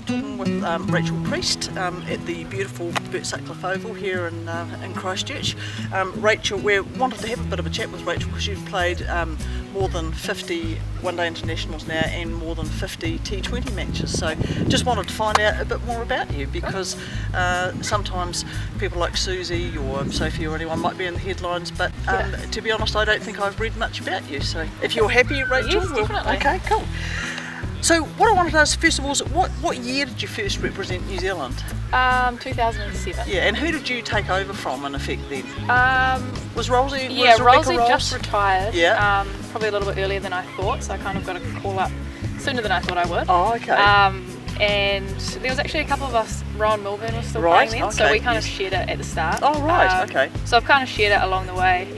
I'm talking with Rachel Priest at the beautiful Bert Sutcliffe Oval here in Christchurch. Rachel, we wanted to have a bit of a chat with Rachel because you've played more than 50 one-day internationals now and more than 50 T20 matches. So just wanted to find out a bit more about you because sometimes people like Susie or Sophie or anyone might be in the headlines, but to be honest, I don't think I've read much about you. So if you're happy, Rachel, yes, definitely. Okay, cool. So what I wanted to ask first of all is what year did you first represent New Zealand? 2007. Yeah, and who did you take over from in effect then? Was Rosie? Yeah, was Rebecca Rosie Rolls? just retired. Yeah. Probably a little bit earlier than I thought, so I kind of got a call up sooner than I thought I would. Oh, okay. And there was actually a couple of us. Ron Milburn was still Right, playing then, so okay, we kind of yes. shared it at the start. Oh, right, okay. So I've kind of shared it along the way.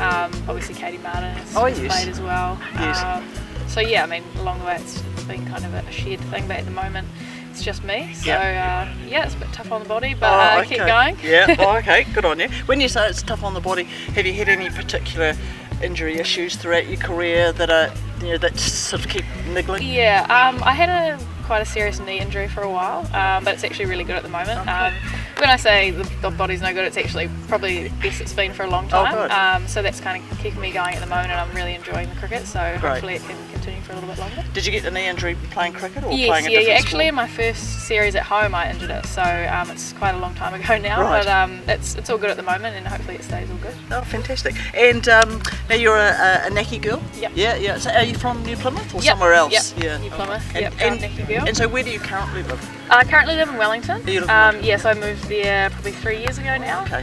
Obviously Katie Martin has yes. played as well. Yes. So yeah, I mean along the way it's been kind of a shared thing, but at the moment it's just me. So Yeah. yeah, it's a bit tough on the body, but okay. keep going. Yeah, oh, okay, good on you. When you say it's tough on the body, have you had any particular injury issues throughout your career that are, that sort of keep niggling? Yeah, I had quite a serious knee injury for a while, but it's actually really good at the moment. Okay. When I say the body's no good, it's actually probably the best it's been for a long time. Oh, good. So that's kind of keeping me going at the moment, and I'm really enjoying the cricket, so hopefully it can continue for a little bit longer. Did you get the knee injury playing cricket or Yes, playing a yeah, different actually sport? in my first series at home I injured it, so it's quite a long time ago now, Right. but it's all good at the moment, and hopefully it stays all good. Oh, fantastic. And now you're a Naki girl? Yep. Yeah. So are you from New Plymouth or Yep, somewhere else? Yep. Yeah. New Plymouth, And, yep, and, Naki girl. and so where do you currently live? I currently live in Wellington. You live in Wellington? Yeah, so I moved there probably 3 years ago now. Okay.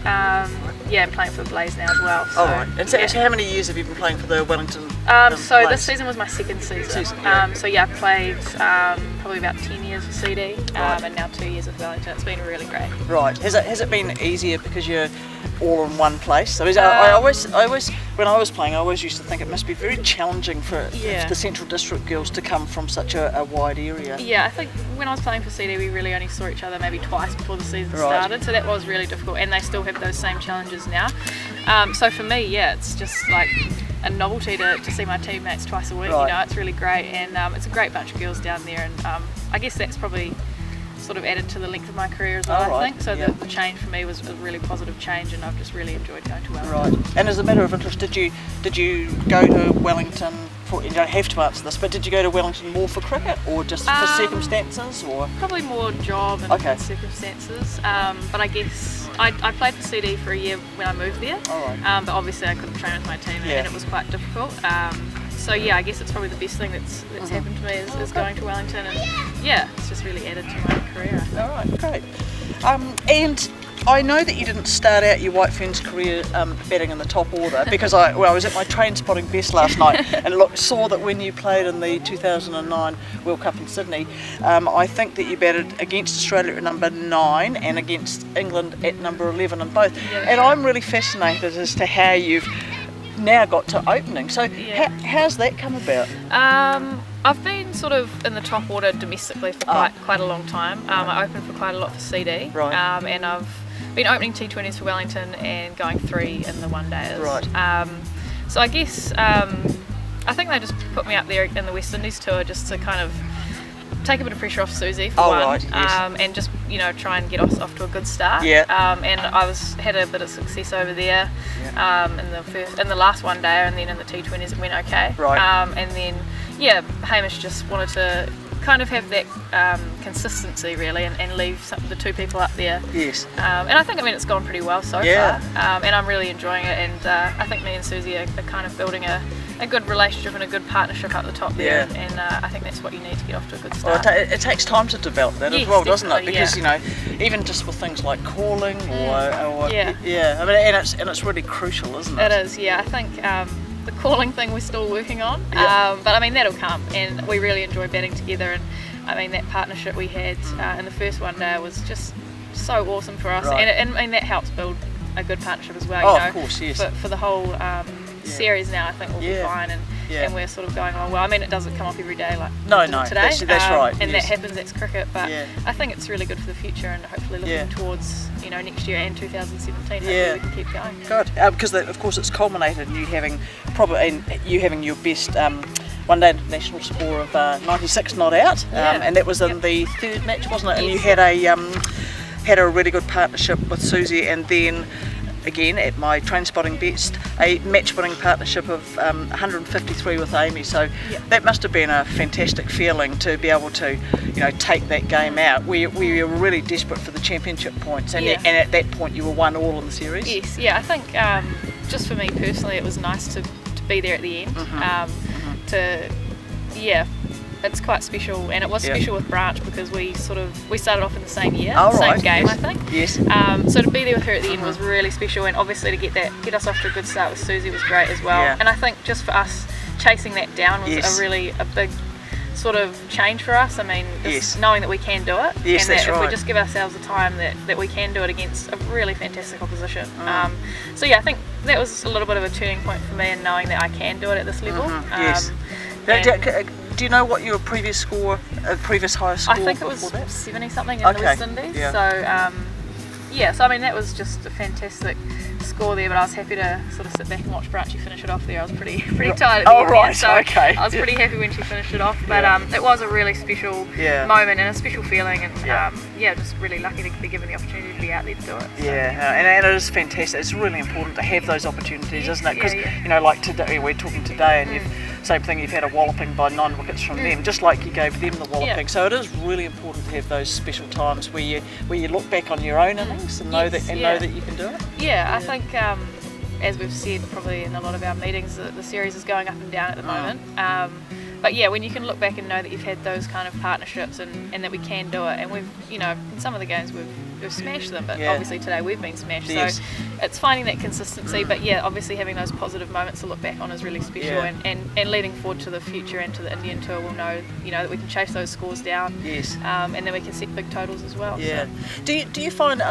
Yeah, I'm playing for the Blaze now as well. So, Oh, right. And so how many years have you been playing for the Wellington so Blaze? this season was my second season. Yeah. So yeah, I played probably about 10 years for CD, Right. and now 2 years with Wellington. It's been really great. Right. Has it been easier because you're all in one place? So I always when I was playing, I always used to think it must be very challenging for the Central District girls to come from such a wide area. Yeah, I think when I was playing for CD, we really only saw each other maybe twice before the season Right. started, so that was really difficult, and they still have those same challenges now. So for me, yeah, it's just like a novelty to see my teammates twice a week. Right. It's really great, and it's a great bunch of girls down there, and I guess that's probably sort of added to the length of my career as well. Oh, right. I think so. Yeah. The change for me was a really positive change, and I've just really enjoyed going to Wellington. Right. And as a matter of interest, did you go to Wellington for? You don't have to answer this, but did you go to Wellington more for cricket or just for circumstances or? Probably more job and Okay. circumstances, but I guess I played for CD for a year when I moved there. All right. But obviously I couldn't train with my team, Yeah. and it was quite difficult. So yeah, I guess it's probably the best thing that's happened to me is going to Wellington, and yeah, it's just really added to my career. All right, great. And I know that you didn't start out your White Ferns career batting in the top order because I was at my train spotting best last night and saw that when you played in the 2009 World Cup in Sydney, I think that you batted against Australia at number 9 and against England at number 11 in both. Yeah. And I'm really fascinated as to how you've now got to opening. So how's that come about? I've been sort of in the top order domestically for quite a long time. I opened for quite a lot for CD, Right. And I've been opening T20s for Wellington and going 3 in the one days. Right. So I guess I think they just put me up there in the West Indies tour just to kind of take a bit of pressure off Susie for one, right, yes. and just try and get us off to a good start. Yeah. And I had a bit of success over there in the last one day, and then in the T20s it went okay. Right. And then Hamish just wanted to kind of have that consistency really, and leave the two people up there. Yes. And I think it's gone pretty well so Yeah. far, and I'm really enjoying it, and I think me and Susie are kind of building a good relationship and a good partnership up the top there, Yeah. and I think that's what you need to get off to a good Well, start. it takes time to develop that as Yes, well, doesn't it? definitely, Because even just with things like calling or Yeah. I mean, and it's really crucial, isn't it? It is, yeah. I think the calling thing we're still working on, Yeah. but I mean that'll come, and we really enjoy batting together, and I mean that partnership we had in the first one day was just so awesome for us, Right. and that helps build a good partnership as well. Oh, you know, of course, yes. For the whole series now, I think we'll be fine, and we're sort of going along well. I mean, it doesn't come up every day like No, today. that's right. And yes. that happens. That's cricket, but Yeah. I think it's really good for the future, and hopefully looking towards next year and 2017. Hopefully we can keep going. Good, because of course it's culminated in you having your best one-day international score of 96 not out, and that was in the third match, wasn't it? And you had a really good partnership with Susie, and then again at my train spotting best, a match winning partnership of 153 with Amy. So that must have been a fantastic feeling to be able to, take that game out. We were really desperate for the championship points, and at that point you were 1-1 in the series. Yes, I think just for me personally, it was nice to be there at the end. It's quite special, and it was special with Branch because we started off in the same year, same game, I think. Yes. So to be there with her at the end was really special, and obviously to get us off to a good start with Susie was great as well. Yeah. And I think just for us chasing that down was a big sort of change for us. I mean, knowing that we can do it, and that if we just give ourselves the time that we can do it against a really fantastic opposition. So I think that was a little bit of a turning point for me in knowing that I can do it at this level. Do you know what your previous highest score? I think it was 70 something in the West Indies. So I mean that was just a fantastic score there, but I was happy to sort of sit back and watch Branchie finish it off there. I was pretty tired at the end, so I was pretty happy when she finished it off. But it was a really special moment and a special feeling, and just really lucky to be given the opportunity to be out there to do it. So. And it is fantastic. It's really important to have those opportunities, isn't it? Because like today, we're talking today, and same thing, you've had a walloping by 9 wickets from them, just like you gave them the walloping. So it is really important to have those special times where you look back on your own innings and know that you can do it. I think as we've said probably in a lot of our meetings, the series is going up and down at the moment. But when you can look back and know that you've had those kind of partnerships and that we can do it, and we've, in some of the games we've smashed them, but obviously today we've been smashed. So it's finding that consistency, but obviously having those positive moments to look back on is really special, and leading forward to the future and to the Indian tour, we'll know, that we can chase those scores down, and then we can set big totals as well. So. Do you find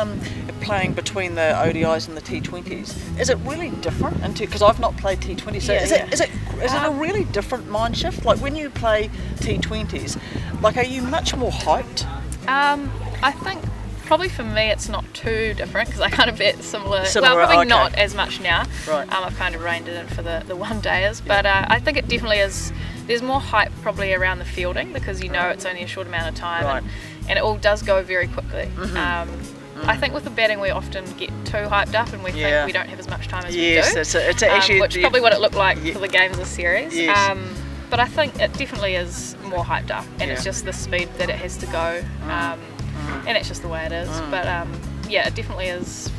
playing between the ODIs and the T20s, is it really different? Because I've not played T20s, so is it a really different mind shift? Like when you play T20s, like are you much more hyped? I think probably for me it's not too different because I kind of bet similar well, probably not as much now. Right. I've kind of reined it in for the one-dayers, but I think it definitely is. There's more hype probably around the fielding because it's only a short amount of time, and it all does go very quickly. I think with the batting we often get too hyped up and we think we don't have as much time as we do. It's actually which is probably what it looked like for the games of the series. But I think it definitely is more hyped up, and it's just the speed that it has to go, and it's just the way it is. But it definitely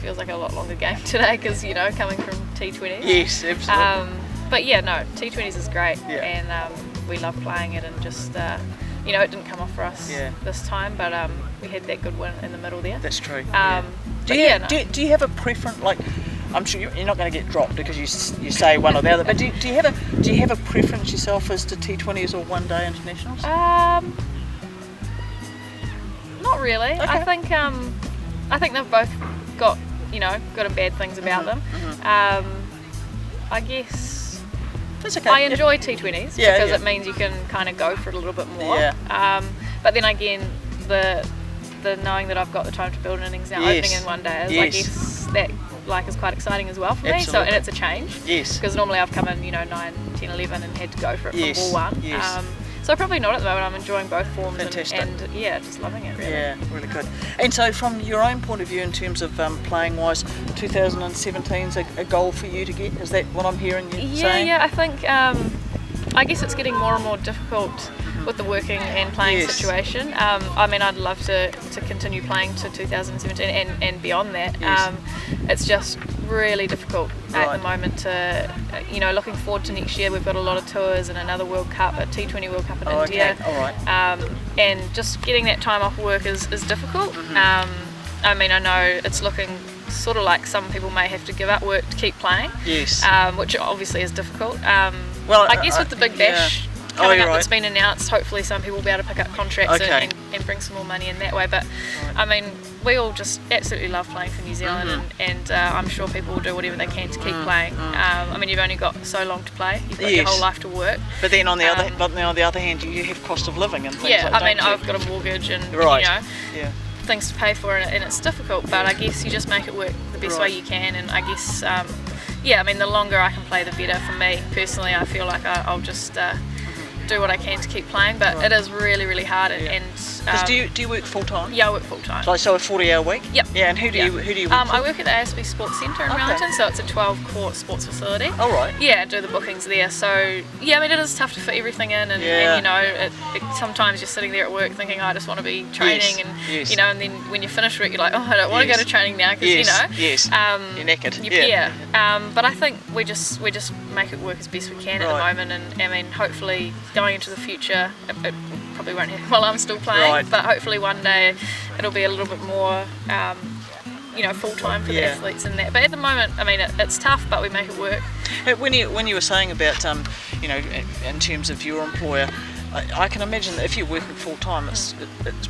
feels like a lot longer game today because coming from T20s. Yes, absolutely. But T20s is great, and we love playing it, and just it didn't come off for us this time, but we had that good win in the middle there. That's true. Do you have a preference? Like, I'm sure you're not going to get dropped because you say one or the other. But do you have a preference yourself as to T20s or one-day internationals? Not really. Okay. I think they've both got good and bad things about them. I guess that's okay. I enjoy T20s because it means you can kind of go for it a little bit more. But then again, the knowing that I've got the time to build an innings now, opening in one day, I guess that is quite exciting as well for me. So, and it's a change. Yes. Because normally I've come in 9, 10, 11 and had to go for it from ball one. Yes. So probably not at the moment. I'm enjoying both forms and just loving it really. Yeah, really good. And so from your own point of view in terms of playing wise, 2017 is a goal for you to get? Is that what I'm hearing you saying? Yeah, I think I guess it's getting more and more difficult with the working and playing situation. I mean, I'd love to continue playing to 2017 and beyond that. It's just really difficult at the moment to, looking forward to next year. We've got a lot of tours and another World Cup, a T20 World Cup in India. Okay. All right. And just getting that time off work is difficult. I mean, I know it's looking sort of like some people may have to give up work to keep playing. Yes. Which obviously is difficult. Well, I guess with the Big Bash coming up that's been announced, hopefully some people will be able to pick up contracts and bring some more money in that way. But I mean, we all just absolutely love playing for New Zealand, and I'm sure people will do whatever they can to keep playing. I mean, you've only got so long to play. You've got your whole life to work. But then on the other hand, you have cost of living and things like that. I mean, I've got a mortgage and things to pay for, and it's difficult. But I guess you just make it work the best way you can. And I guess, I mean, the longer I can play, the better for me personally. I feel like I'll just do what I can to keep playing, but it is really, really hard. And because do you work full time? Yeah, I work full time. So a 40-hour week? Yep. Yeah, and who do you work for? I work at the ASB Sports Centre in Wellington, so it's a 12-court sports facility. Oh, right. Yeah, do the bookings there. So yeah, I mean, it is tough to fit everything in, and you know, sometimes you're sitting there at work thinking, I just want to be training, and you know, and then when you finish work, you're like, oh, I don't want to go to training now because you know, you're knackered. But I think we just make it work as best we can at the moment, and I mean, hopefully going into the future, it probably won't happen while I'm still playing, but hopefully one day it'll be a little bit more you know, full time for the athletes and that. But at the moment, I mean, it's tough, but we make it work. When you were saying about you know, in terms of your employer, I can imagine that if you're working full time, it's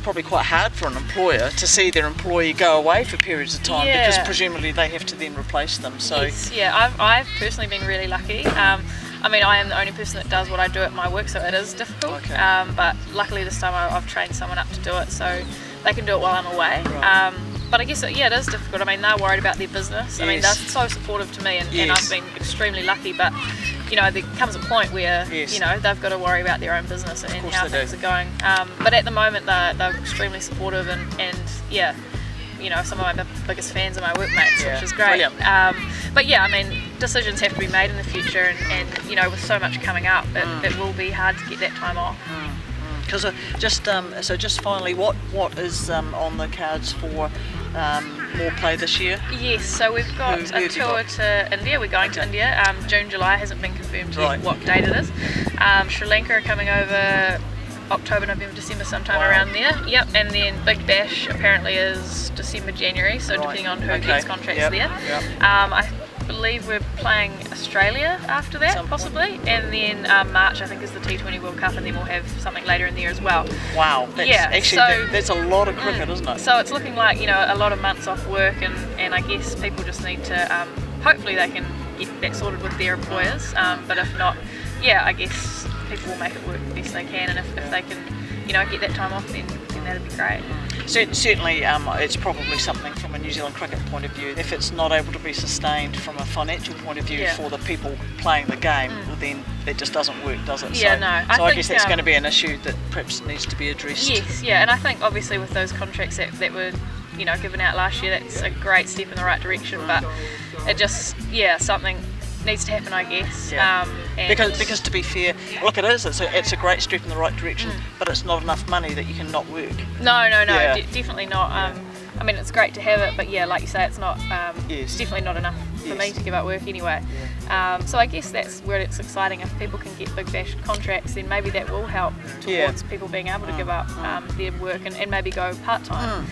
probably quite hard for an employer to see their employee go away for periods of time because presumably they have to then replace them. So I've personally been really lucky. I mean, I am the only person that does what I do at my work, so it is difficult. But luckily this time I've trained someone up to do it, so they can do it while I'm away. But I guess it is difficult. I mean, they're worried about their business. I mean, they're so supportive to me, and I've been extremely lucky. But you know, there comes a point where you know, they've got to worry about their own business and how things are going. But at the moment, they're extremely supportive, and yeah, you know, some of my biggest fans are my workmates, which is great. But yeah, I mean, decisions have to be made in the future, and you know, with so much coming up, it will be hard to get that time off. Because just finally, what is on the cards for more play this year? Yes, so we've got a tour to India. We're going to India. June, July hasn't been confirmed yet what date it is. Sri Lanka are coming over October, November, December, sometime around there. Yep, and then Big Bash apparently is December, January. So depending on who gets contracts there. I believe we're playing Australia after that, possibly, and then March I think is the T20 World Cup, and then we'll have something later in there as well. Wow, that's a lot of cricket, isn't it? So it's looking like, you know, a lot of months off work, and I guess people just need to hopefully they can get that sorted with their employers, but if not, I guess people will make it work the best they can, and if they can, you know, get that time off, then that'd be great. Certainly, it's probably something from a New Zealand cricket point of view. If it's not able to be sustained from a financial point of view for the people playing the game, well, then it just doesn't work, does it? Yeah, so I guess that's going to be an issue that perhaps needs to be addressed. Yes, and I think obviously with those contracts that were, you know, given out last year, that's a great step in the right direction. But it just, something needs to happen, I guess. Because to be fair, look, it's a great step in the right direction, but it's not enough money that you can not work. No, definitely not. I mean, it's great to have it, but like you say, it's not. It's definitely not enough for me to give up work anyway. So I guess that's where it's exciting. If people can get Big Bash contracts, then maybe that will help towards people being able to give up their work and maybe go part time.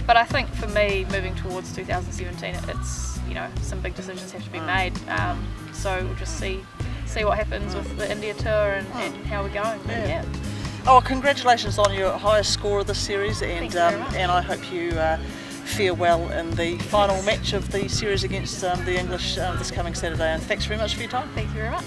But I think for me, moving towards 2017, it's, you know, some big decisions have to be made. So we'll just see what happens with the India tour and how we're going. But, Oh, congratulations on your highest score of the series, and and I hope you fare well in the final match of the series against the English this coming Saturday. And thanks very much for your time. Thank you very much.